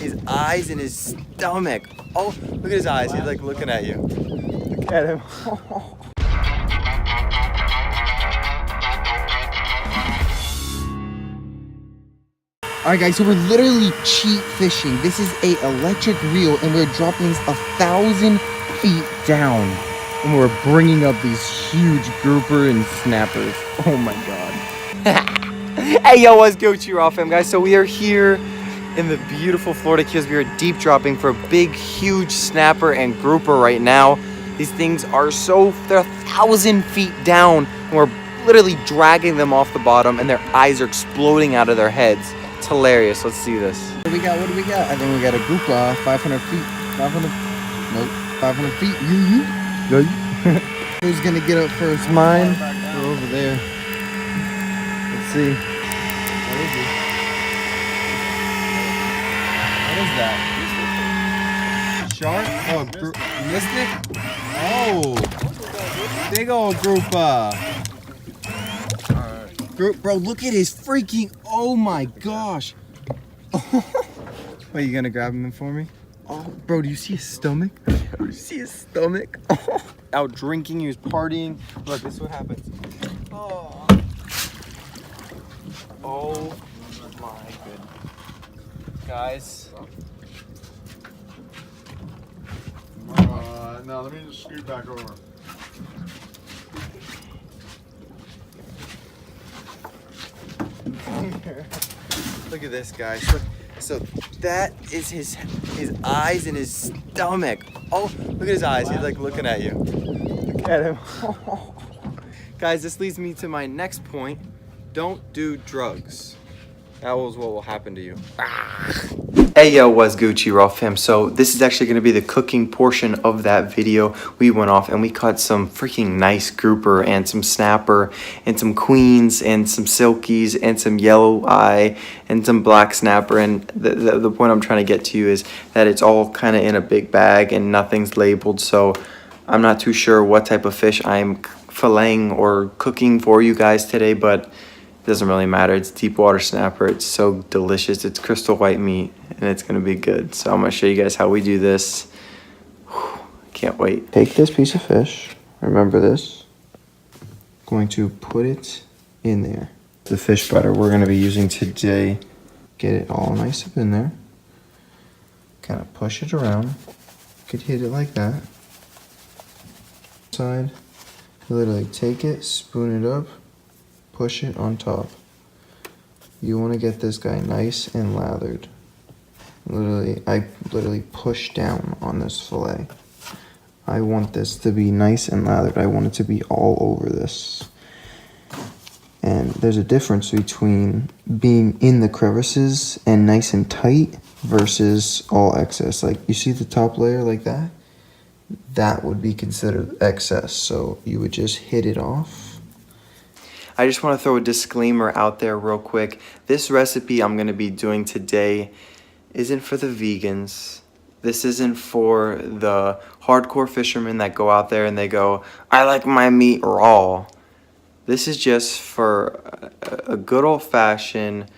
his eyes and his stomach. Oh, look at his eyes. He's like looking at you. Look at him. Alright guys, so we're literally cheat fishing. This is a electric reel and we're dropping this 1,000 feet down. And we're bringing up these huge grouper and snappers. Oh my god. Hey yo, what's Gucci RAWWFAM guys? So we are here in the beautiful Florida Keys. We are deep dropping for a big, huge snapper and grouper right now. These things are they're 1,000 feet down. And we're literally dragging them off the bottom and their eyes are exploding out of their heads. It's hilarious. Let's see this. What do we got? What do we got? I think we got a grouper, 500 feet. 500 feet. Who's gonna get up first? Mine? We're over there. Let's see. What is it? What is that? Shark? Oh, you missed it? Oh, big old grouper. Bro, look at his freaking, oh my gosh. Are you gonna grab him for me? Oh, bro, do you see his stomach? Do you see his stomach? Out drinking, he was partying. Look, this is what happens. Oh, oh my goodness. Guys. Now let me just scoot back over. Look at this, guys. Look. So that is his eyes and his stomach. Oh, look at his eyes. He's like looking at you. Look at him. Guys, this leads me to my next point. Don't do drugs. That was what will happen to you. Hey yo, what's Gucci RAWWFAM? So this is actually going to be the cooking portion of that video. We went off and we caught some freaking nice grouper and some snapper and some queens and some silkies and some yellow eye and some black snapper. And the point I'm trying to get to you is that it's all kind of in a big bag and nothing's labeled. So I'm not too sure what type of fish I'm filleting or cooking for you guys today, but it doesn't really matter. It's deep water snapper. It's so delicious. It's crystal white meat and it's gonna be good. So I'm gonna show you guys how we do this. Can't wait. Take this piece of fish. Remember this. Going to put it in there. The fish butter we're gonna be using today. Get it all nice up in there. Kind of push it around. You could hit it like that. Side. Literally take it, spoon it up. Push it on top. You want to get this guy nice and lathered. I literally push down on this fillet. I want this to be nice and lathered. I want it to be all over this. And there's a difference between being in the crevices and nice and tight versus all excess. Like you see the top layer like that? That would be considered excess. So you would just hit it off. I just want to throw a disclaimer out there real quick. This recipe I'm going to be doing today isn't for the vegans. This isn't for the hardcore fishermen that go out there and they go, I like my meat raw. This is just for a good old-fashioned,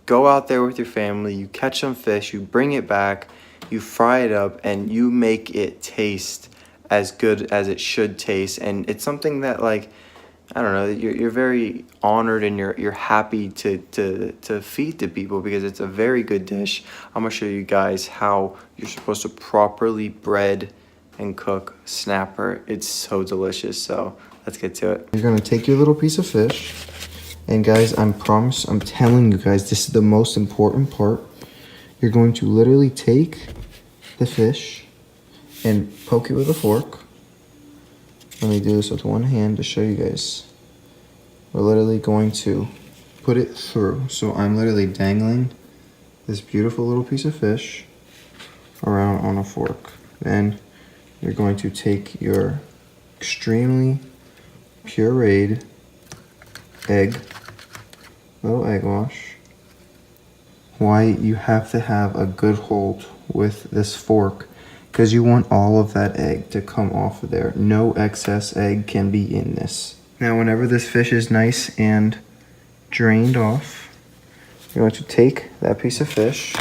go out there with your family, you catch some fish, you bring it back, you fry it up, and you make it taste as good as it should taste. And it's something that, like, I don't know, you're very honored and you're happy to feed to people because it's a very good dish. I'm gonna show you guys how you're supposed to properly bread and cook snapper. It's so delicious, so let's get to it. You're gonna take your little piece of fish, and guys, I'm telling you guys, this is the most important part. You're going to literally take the fish and poke it with a fork. Let me do this with one hand to show you guys. We're literally going to put it through. So I'm literally dangling this beautiful little piece of fish around on a fork. Then you're going to take your extremely pureed egg, little egg wash. Why you have to have a good hold with this fork, because you want all of that egg to come off of there. No excess egg can be in this. Now, whenever this fish is nice and drained off, you're going to take that piece of fish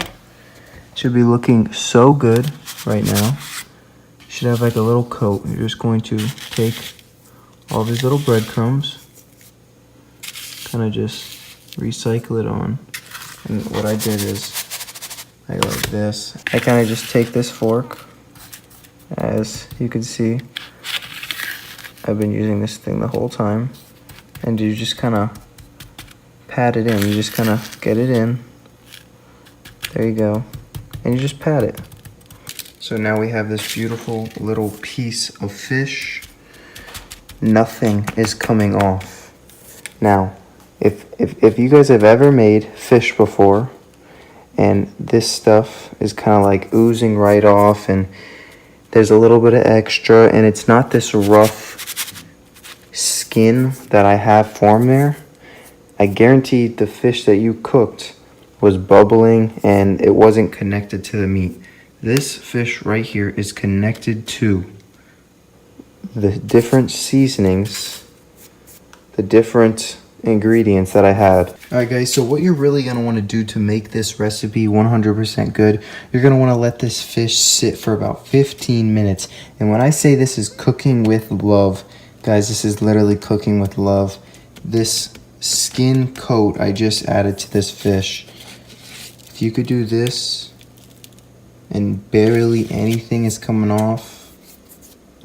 Should be looking so good right now. Should have like a little coat. You're just going to take all these little breadcrumbs, kind of just recycle it on. And what I did is, I go like this. I kind of just take this fork. As you can see, I've been using this thing the whole time. And you just kind of pat it in. You just kind of get it in. There you go. And you just pat it. So now we have this beautiful little piece of fish. Nothing is coming off. Now, if you guys have ever made fish before, and this stuff is kind of like oozing right off, and there's a little bit of extra, and it's not this rough skin that I have formed there, I guarantee the fish that you cooked was bubbling and it wasn't connected to the meat. This fish right here is connected to the different seasonings, the different ingredients that I had. Alright guys, so what you're really going to want to do to make this recipe 100% good, you're going to want to let this fish sit for about 15 minutes. And when I say this is cooking with love, guys, this is literally cooking with love. This skin coat I just added to this fish, if you could do this and barely anything is coming off,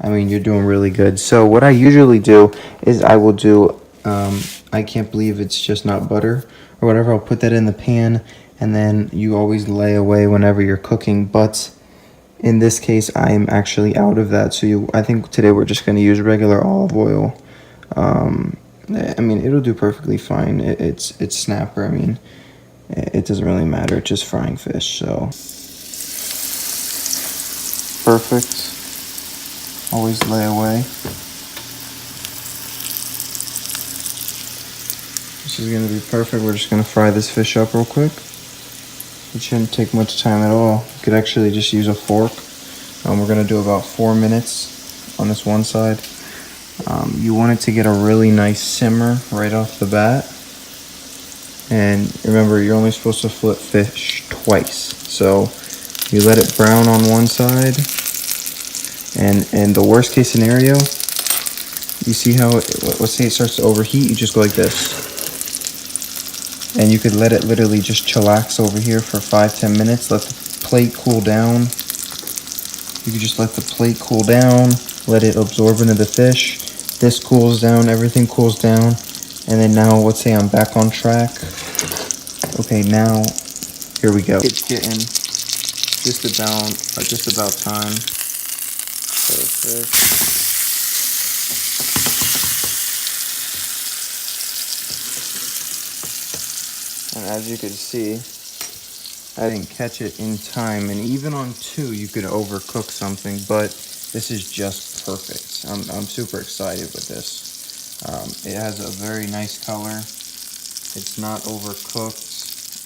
I mean, you're doing really good. So what I usually do is I will do, I can't believe it's just not butter or whatever. I'll put that in the pan, and then you always lay away whenever you're cooking. But in this case, I am actually out of that. So I think today we're just going to use regular olive oil. I mean, it'll do perfectly fine. It's snapper. I mean, it doesn't really matter. It's just frying fish, so perfect. Always lay away. This is going to be perfect. We're just going to fry this fish up real quick. It shouldn't take much time at all. You could actually just use a fork. We're going to do about 4 minutes on this one side. You want it to get a really nice simmer right off the bat. And remember, you're only supposed to flip fish twice. So you let it brown on one side. And the worst case scenario, you see how, let's say it starts to overheat, you just go like this. And you could let it literally just chillax over here for 5-10 minutes. Let the plate cool down. You could just let the plate cool down, let it absorb into the fish. This cools down, everything cools down. And then now, let's say I'm back on track. Okay, now, here we go. It's getting just about time. Perfect. And as you can see, I didn't catch it in time. And even on 2, you could overcook something, but this is just perfect. I'm super excited with this. It has a very nice color. It's not overcooked.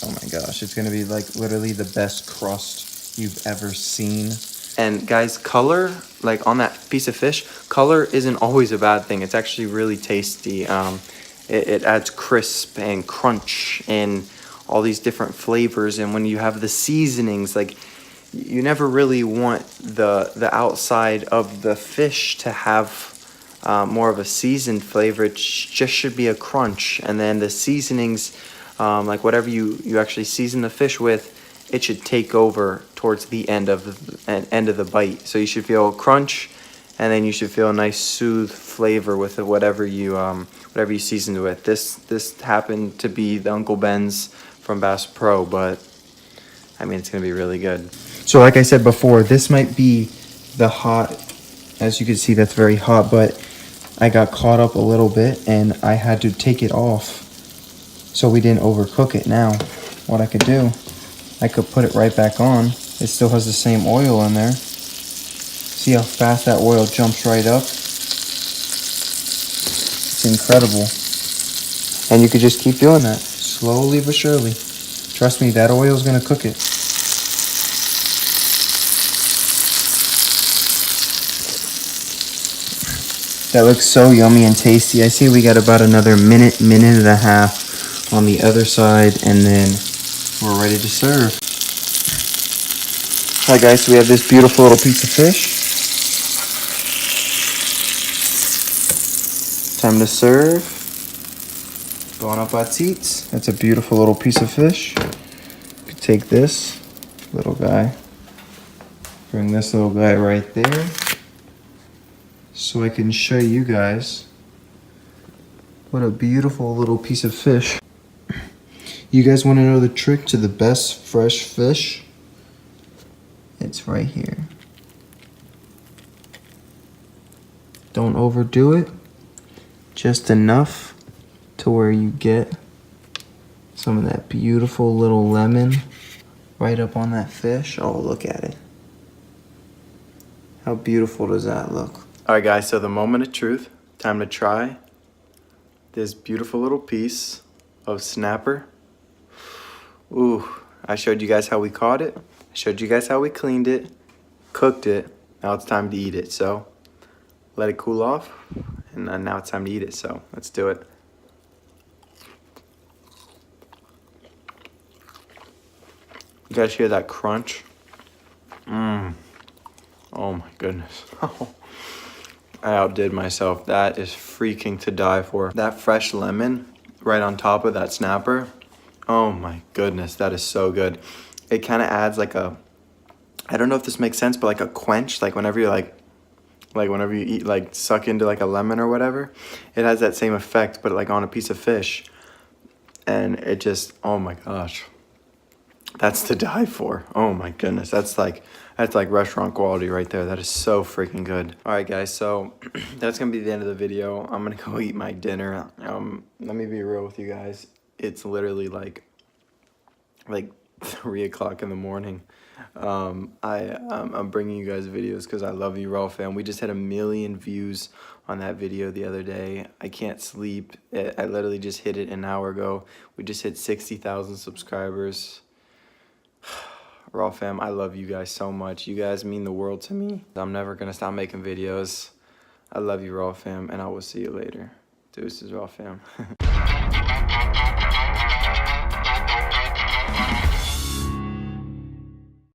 Oh my gosh, it's gonna be like literally the best crust you've ever seen. And guys, color, like on that piece of fish, color isn't always a bad thing. It's actually really tasty. It adds crisp and crunch and all these different flavors. And when you have the seasonings, like you never really want the outside of the fish to have more of a seasoned flavor. It just should be a crunch. And then the seasonings, like whatever you actually season the fish with, it should take over towards the end of the bite. So you should feel a crunch, and then you should feel a nice soothe flavor with whatever you seasoned with. This happened to be the Uncle Ben's from Bass Pro, but I mean, it's gonna be really good. So like I said before, this might be the hot, as you can see, that's very hot, but I got caught up a little bit and I had to take it off so we didn't overcook it. Now, what I could do, I could put it right back on. It still has the same oil in there. See how fast that oil jumps right up? It's incredible. And you could just keep doing that, slowly but surely. Trust me, that oil is gonna cook it. That looks so yummy and tasty. I see we got about another minute and a half on the other side, and then we're ready to serve. Alright guys, so we have this beautiful little piece of fish. Time to serve. Bon appetit. That's a beautiful little piece of fish. You could take this little guy, bring this little guy right there, so I can show you guys what a beautiful little piece of fish. You guys want to know the trick to the best fresh fish? It's right here. Don't overdo it. Just enough to where you get some of that beautiful little lemon right up on that fish. Oh, look at it. How beautiful does that look? All right, guys, so the moment of truth. Time to try this beautiful little piece of snapper. Ooh, I showed you guys how we caught it. I showed you guys how we cleaned it, cooked it. Now it's time to eat it. So let it cool off, and now it's time to eat it. So let's do it. You guys hear that crunch? Mmm. Oh my goodness. I outdid myself. That is freaking to die for. That fresh lemon right on top of that snapper. Oh my goodness, that is so good. It kind of adds like a, I don't know if this makes sense, but like a quench, like whenever you like whenever you eat, like suck into like a lemon or whatever, it has that same effect, but like on a piece of fish. And it just, oh my gosh, that's to die for. Oh my goodness, that's like restaurant quality right there. That is so freaking good. All right, guys, so that's gonna be the end of the video. I'm gonna go eat my dinner. Let me be real with you guys. It's literally like 3 o'clock in the morning. I'm bringing you guys videos because I love you, RAWWFAM. We just had 1 million views on that video the other day. I can't sleep. I literally just hit it an hour ago. We just hit 60,000 subscribers. RAWWFAM, I love you guys so much. You guys mean the world to me. I'm never gonna stop making videos. I love you, RAWWFAM, and I will see you later. Deuces, RAWWFAM.